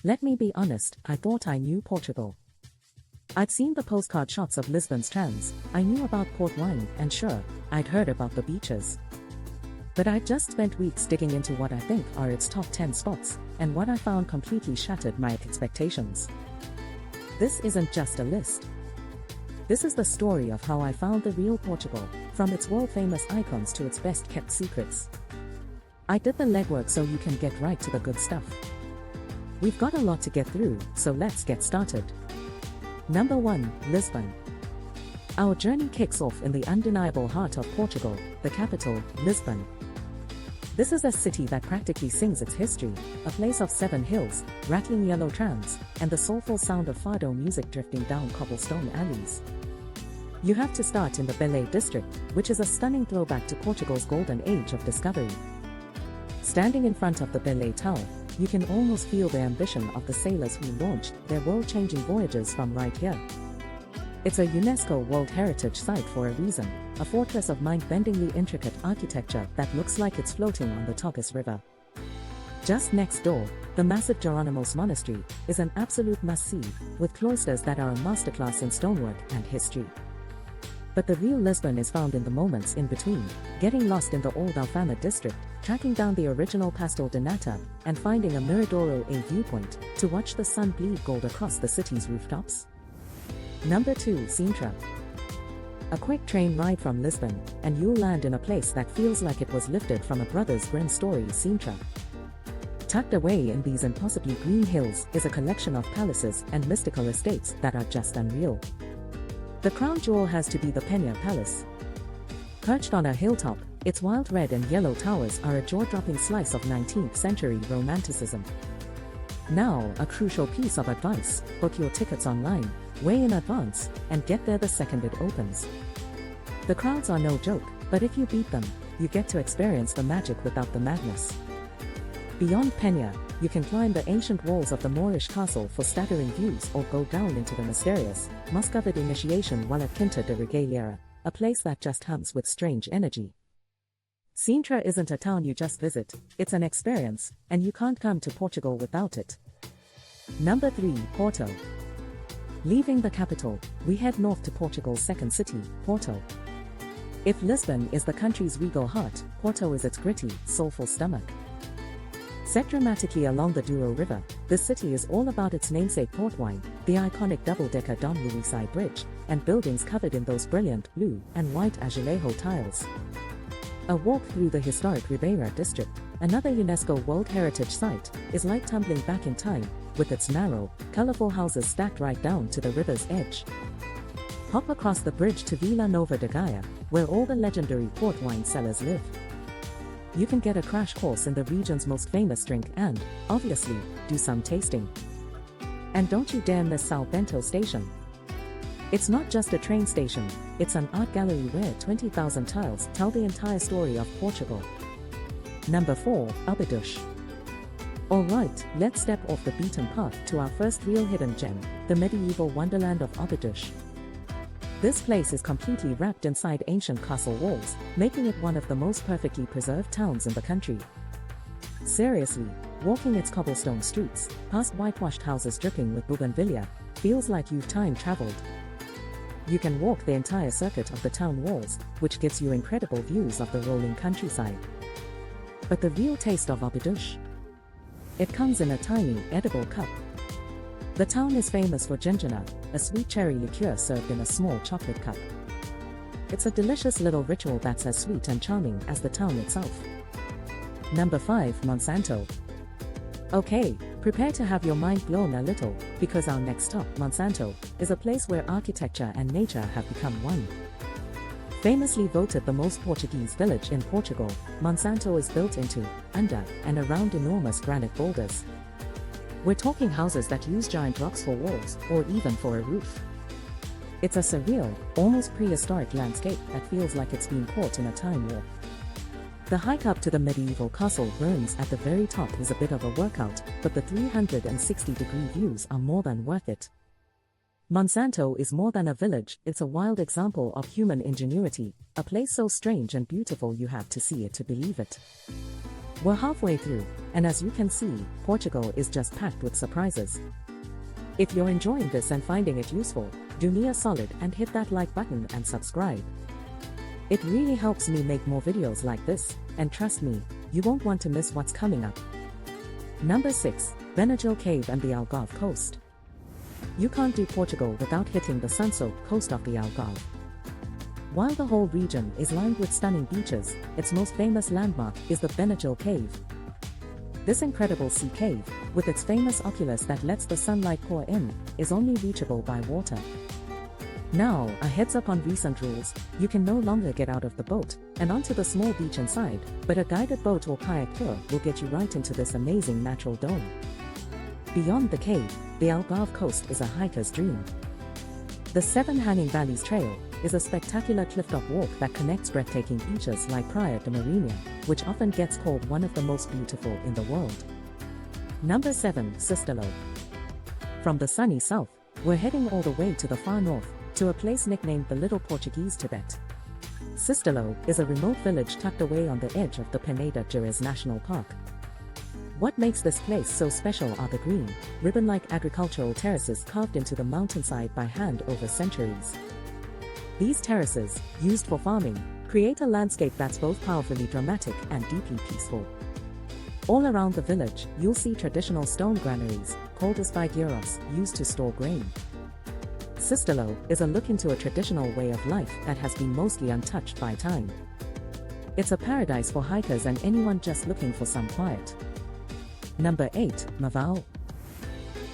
Let me be honest, I thought I knew Portugal. I'd seen the postcard shots of Lisbon's trams, I knew about port wine, and sure, I'd heard about the beaches. But I'd just spent weeks digging into what I think are its top 10 spots, and what I found completely shattered my expectations. This isn't just a list. This is the story of how I found the real Portugal, from its world-famous icons to its best-kept secrets. I did the legwork so you can get right to the good stuff. We've got a lot to get through, so let's get started. Number 1. Lisbon. Our journey kicks off in the undeniable heart of Portugal, the capital, Lisbon. This is a city that practically sings its history, a place of 7 hills, rattling yellow trams, and the soulful sound of fado music drifting down cobblestone alleys. You have to start in the Belém district, which is a stunning throwback to Portugal's golden age of discovery. Standing in front of the Belém Tower, you can almost feel the ambition of the sailors who launched their world-changing voyages from right here. It's a UNESCO World Heritage Site for a reason, a fortress of mind-bendingly intricate architecture that looks like it's floating on the Tagus River. Just next door, the massive Jerónimos Monastery is an absolute must-see, with cloisters that are a masterclass in stonework and history. But the real Lisbon is found in the moments in between, getting lost in the old Alfama district, tracking down the original Pastel de Nata, and finding a Miradouro A viewpoint to watch the sun bleed gold across the city's rooftops. Number 2. Sintra. A quick train ride from Lisbon, and you'll land in a place that feels like it was lifted from a Brothers Grimm story. Sintra. Tucked away in these impossibly green hills is a collection of palaces and mystical estates that are just unreal. The crown jewel has to be the Penha Palace. Perched on a hilltop, its wild red and yellow towers are a jaw-dropping slice of 19th century romanticism. Now, a crucial piece of advice: book your tickets online, way in advance, and get there the second it opens. The crowds are no joke, but if you beat them, you get to experience the magic without the madness. Beyond Penha, you can climb the ancient walls of the Moorish castle for staggering views or go down into the mysterious, moss-covered initiation while at Quinta de Regueira, a place that just hums with strange energy. Sintra isn't a town you just visit, it's an experience, and you can't come to Portugal without it. Number 3. Porto. Leaving the capital, we head north to Portugal's second city, Porto. If Lisbon is the country's regal heart, Porto is its gritty, soulful stomach. Set dramatically along the Douro River, this city is all about its namesake port wine, the iconic double-decker Dom Luís Bridge, and buildings covered in those brilliant blue and white azulejo tiles. A walk through the historic Ribeira district, another UNESCO World Heritage Site, is like tumbling back in time, with its narrow, colorful houses stacked right down to the river's edge. Hop across the bridge to Vila Nova de Gaia, where all the legendary port wine cellars live. You can get a crash course in the region's most famous drink and, obviously, do some tasting. And don't you dare miss São Bento Station. It's not just a train station, it's an art gallery where 20,000 tiles tell the entire story of Portugal. Number 4. Abadush. Alright, let's step off the beaten path to our first real hidden gem, the medieval wonderland of Abadush. This place is completely wrapped inside ancient castle walls, making it one of the most perfectly preserved towns in the country. Seriously, walking its cobblestone streets, past whitewashed houses dripping with bougainvillea, feels like you've time-traveled. You can walk the entire circuit of the town walls, which gives you incredible views of the rolling countryside. But the real taste of Abadush? It comes in a tiny, edible cup. The town is famous for gingina, a sweet cherry liqueur served in a small chocolate cup. It's a delicious little ritual that's as sweet and charming as the town itself. Number 5. Monsanto. Okay, prepare to have your mind blown a little, because our next stop, Monsanto, is a place where architecture and nature have become one. Famously voted the most Portuguese village in Portugal, Monsanto is built into, under, and around enormous granite boulders. We're talking houses that use giant rocks for walls, or even for a roof. It's a surreal, almost prehistoric landscape that feels like it's been caught in a time warp. The hike up to the medieval castle ruins at the very top is a bit of a workout, but the 360-degree views are more than worth it. Monsanto is more than a village, it's a wild example of human ingenuity, a place so strange and beautiful you have to see it to believe it. We're halfway through, and as you can see, Portugal is just packed with surprises. If you're enjoying this and finding it useful, do me a solid and hit that like button and subscribe. It really helps me make more videos like this, and trust me, you won't want to miss what's coming up. Number 6, Benagil Cave and the Algarve Coast. You can't do Portugal without hitting the sun-soaked coast of the Algarve. While the whole region is lined with stunning beaches, its most famous landmark is the Benagil Cave. This incredible sea cave, with its famous oculus that lets the sunlight pour in, is only reachable by water. Now, a heads up on recent rules: you can no longer get out of the boat and onto the small beach inside, but a guided boat or kayak tour will get you right into this amazing natural dome. Beyond the cave, the Algarve coast is a hiker's dream. The Seven Hanging Valleys Trail is a spectacular cliff-top walk that connects breathtaking beaches like Praia de Marinha, which often gets called one of the most beautiful in the world. Number 7, Sistelo. From the sunny south, we're heading all the way to the far north, to a place nicknamed the Little Portuguese Tibet. Sistelo is a remote village tucked away on the edge of the Peneda Gerês National Park. What makes this place so special are the green, ribbon-like agricultural terraces carved into the mountainside by hand over centuries. These terraces, used for farming, create a landscape that's both powerfully dramatic and deeply peaceful. All around the village, you'll see traditional stone granaries, called espadeiros, used to store grain. Sistelo is a look into a traditional way of life that has been mostly untouched by time. It's a paradise for hikers and anyone just looking for some quiet. Number 8, Mavao.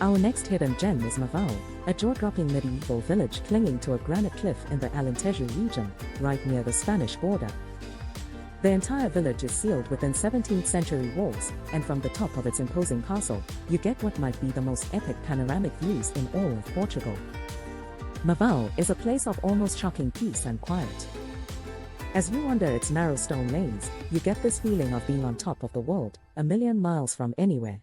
Our next hidden gem is Mavao, a jaw-dropping medieval village clinging to a granite cliff in the Alentejo region, right near the Spanish border. The entire village is sealed within 17th century walls, and from the top of its imposing castle, you get what might be the most epic panoramic views in all of Portugal. Mavao is a place of almost shocking peace and quiet. As you wander its narrow stone lanes, you get this feeling of being on top of the world, a million miles from anywhere.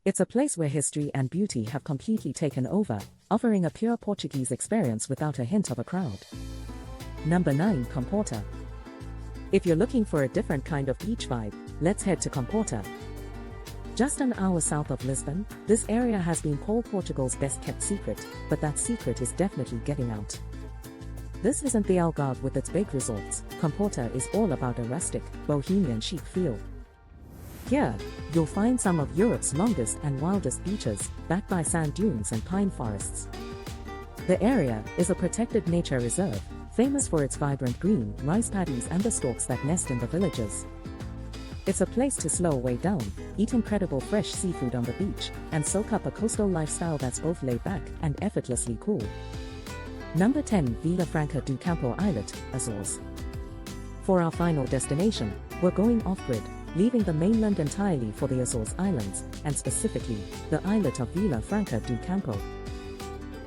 It's a place where history and beauty have completely taken over, offering a pure Portuguese experience without a hint of a crowd. Number 9, Comporta. If you're looking for a different kind of beach vibe, let's head to Comporta. Just an hour south of Lisbon, this area has been called Portugal's best-kept secret, but that secret is definitely getting out. This isn't the Algarve with its big resorts. Comporta is all about a rustic, bohemian chic feel. Here, you'll find some of Europe's longest and wildest beaches, backed by sand dunes and pine forests. The area is a protected nature reserve, famous for its vibrant green, rice paddies and the storks that nest in the villages. It's a place to slow way down, eat incredible fresh seafood on the beach, and soak up a coastal lifestyle that's both laid back and effortlessly cool. Number 10, Vila Franca do Campo Islet, Azores. For our final destination, we're going off-grid, leaving the mainland entirely for the Azores Islands, and specifically, the islet of Vila Franca do Campo.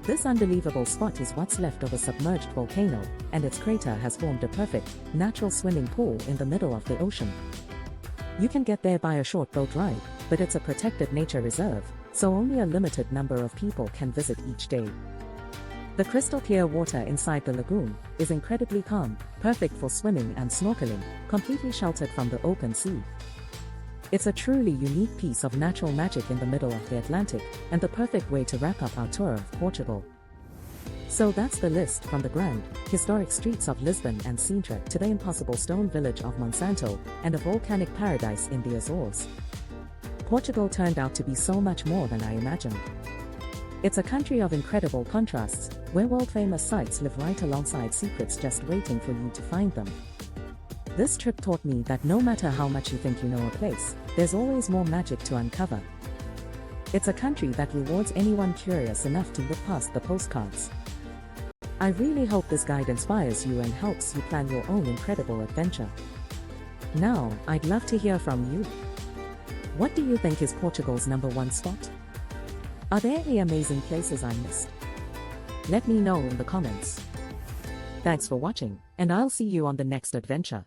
This unbelievable spot is what's left of a submerged volcano, and its crater has formed a perfect, natural swimming pool in the middle of the ocean. You can get there by a short boat ride, but it's a protected nature reserve, so only a limited number of people can visit each day. The crystal clear water inside the lagoon is incredibly calm, perfect for swimming and snorkeling, completely sheltered from the open sea. It's a truly unique piece of natural magic in the middle of the Atlantic, and the perfect way to wrap up our tour of Portugal. So that's the list, from the grand, historic streets of Lisbon and Sintra to the impossible stone village of Monsanto, and a volcanic paradise in the Azores. Portugal turned out to be so much more than I imagined. It's a country of incredible contrasts, where world-famous sites live right alongside secrets just waiting for you to find them. This trip taught me that no matter how much you think you know a place, there's always more magic to uncover. It's a country that rewards anyone curious enough to look past the postcards. I really hope this guide inspires you and helps you plan your own incredible adventure. Now, I'd love to hear from you. What do you think is Portugal's number 1 spot? Are there any amazing places I missed? Let me know in the comments. Thanks for watching, and I'll see you on the next adventure.